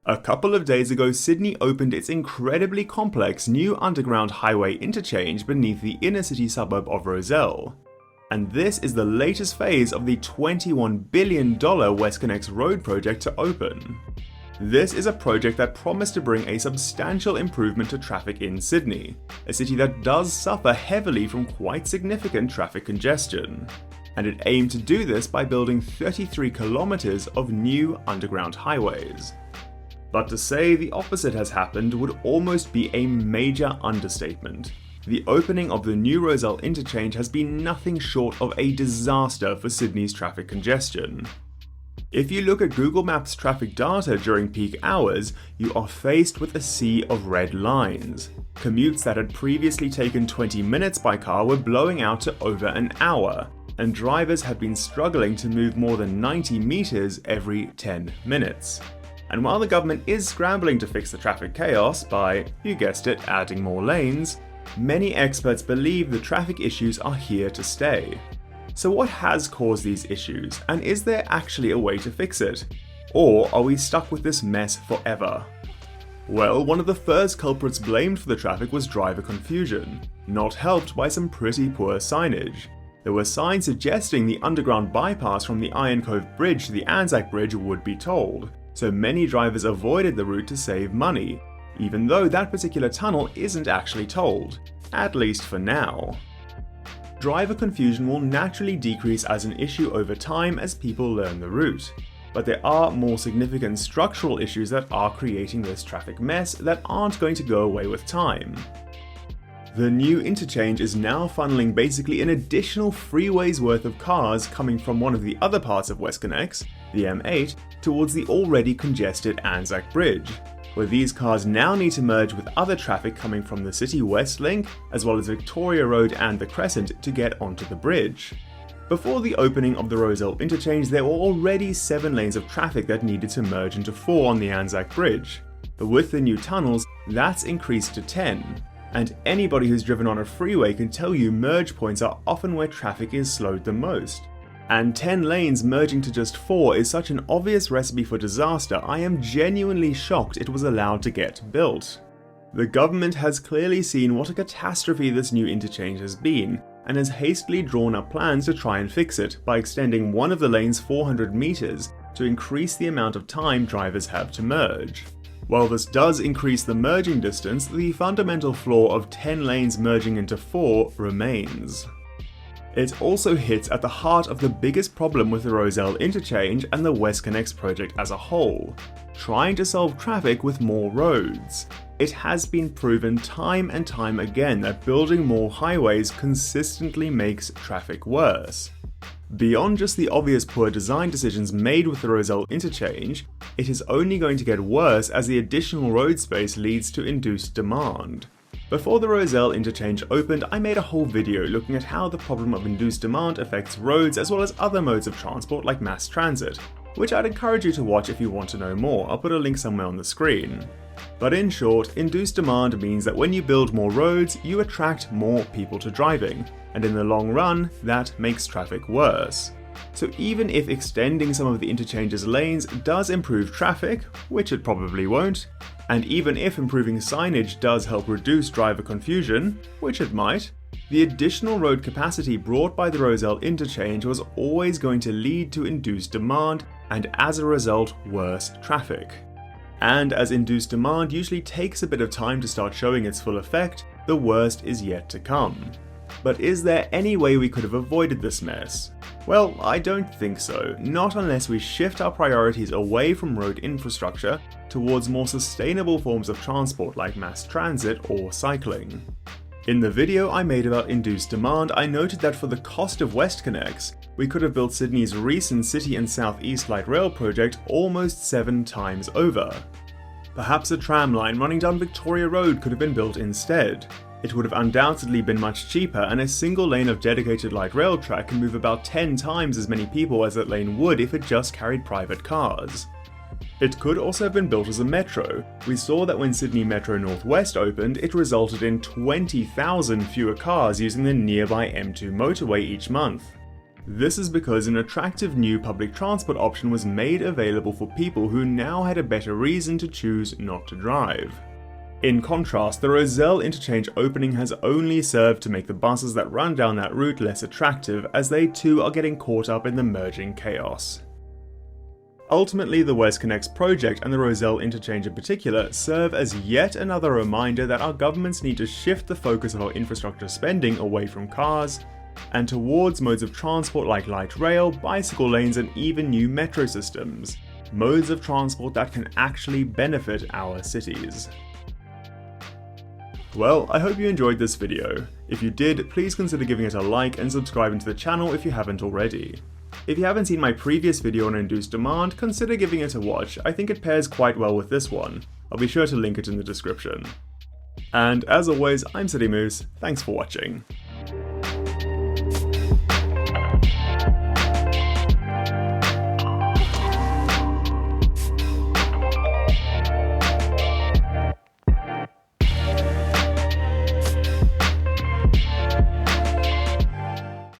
A couple of days ago, Sydney opened its incredibly complex new underground highway interchange beneath the inner city suburb of Rozelle. And this is the latest phase of the $21 billion WestConnex road project to open. This is a project that promised to bring a substantial improvement to traffic in Sydney, a city that does suffer heavily from quite significant traffic congestion. And it aimed to do this by building 33 kilometers of new underground highways. But to say the opposite has happened would almost be a major understatement. The opening of the new Rozelle Interchange has been nothing short of a disaster for Sydney's traffic congestion. If you look at Google Maps traffic data during peak hours, you are faced with a sea of red lines. Commutes that had previously taken 20 minutes by car were blowing out to over an hour, and drivers had been struggling to move more than 90 meters every 10 minutes. And while the government is scrambling to fix the traffic chaos by, you guessed it, adding more lanes, many experts believe the traffic issues are here to stay. So what has caused these issues, and is there actually a way to fix it? Or are we stuck with this mess forever? Well, one of the first culprits blamed for the traffic was driver confusion, not helped by some pretty poor signage. There were signs suggesting the underground bypass from the Iron Cove Bridge to the Anzac Bridge would be tolled, so many drivers avoided the route to save money, even though that particular tunnel isn't actually tolled, at least for now. Driver confusion will naturally decrease as an issue over time as people learn the route, but there are more significant structural issues that are creating this traffic mess that aren't going to go away with time. The new interchange is now funneling basically an additional freeway's worth of cars coming from one of the other parts of WestConnex, the M8, towards the already congested Anzac Bridge, where these cars now need to merge with other traffic coming from the City West Link, as well as Victoria Road and the Crescent to get onto the bridge. Before the opening of the Rozelle Interchange, there were already 7 lanes of traffic that needed to merge into 4 on the Anzac Bridge, but with the new tunnels, that's increased to 10. And anybody who's driven on a freeway can tell you merge points are often where traffic is slowed the most. And 10 lanes merging to just 4 is such an obvious recipe for disaster, I am genuinely shocked it was allowed to get built. The government has clearly seen what a catastrophe this new interchange has been, and has hastily drawn up plans to try and fix it by extending one of the lanes 400 meters to increase the amount of time drivers have to merge. While this does increase the merging distance, the fundamental flaw of 10 lanes merging into 4 remains. It also hits at the heart of the biggest problem with the Rozelle Interchange and the WestConnex project as a whole: trying to solve traffic with more roads. It has been proven time and time again that building more highways consistently makes traffic worse. Beyond just the obvious poor design decisions made with the Rozelle Interchange, it is only going to get worse as the additional road space leads to induced demand. Before the Rozelle Interchange opened, I made a whole video looking at how the problem of induced demand affects roads as well as other modes of transport like mass transit, which I'd encourage you to watch if you want to know more. I'll put a link somewhere on the screen. But in short, induced demand means that when you build more roads, you attract more people to driving, and in the long run, that makes traffic worse. So even if extending some of the interchange's lanes does improve traffic, which it probably won't, and even if improving signage does help reduce driver confusion, which it might, the additional road capacity brought by the Rozelle Interchange was always going to lead to induced demand, and as a result, worse traffic. And as induced demand usually takes a bit of time to start showing its full effect, the worst is yet to come. But is there any way we could have avoided this mess? Well, I don't think so, not unless we shift our priorities away from road infrastructure towards more sustainable forms of transport like mass transit or cycling. In the video I made about induced demand, I noted that for the cost of WestConnex, we could have built Sydney's recent City and South East Light Rail project almost 7 times over. Perhaps a tram line running down Victoria Road could have been built instead. It would have undoubtedly been much cheaper, and a single lane of dedicated light rail track can move about 10 times as many people as that lane would if it just carried private cars. It could also have been built as a metro. We saw that when Sydney Metro Northwest opened, it resulted in 20,000 fewer cars using the nearby M2 motorway each month. This is because an attractive new public transport option was made available for people who now had a better reason to choose not to drive. In contrast, the Rozelle Interchange opening has only served to make the buses that run down that route less attractive, as they too are getting caught up in the merging chaos. Ultimately, the WestConnex project and the Rozelle Interchange in particular serve as yet another reminder that our governments need to shift the focus of our infrastructure spending away from cars and towards modes of transport like light rail, bicycle lanes, and even new metro systems, modes of transport that can actually benefit our cities. Well, I hope you enjoyed this video. If you did, please consider giving it a like and subscribing to the channel if you haven't already. If you haven't seen my previous video on induced demand, consider giving it a watch. I think it pairs quite well with this one. I'll be sure to link it in the description. And as always, I'm City Moose, thanks for watching.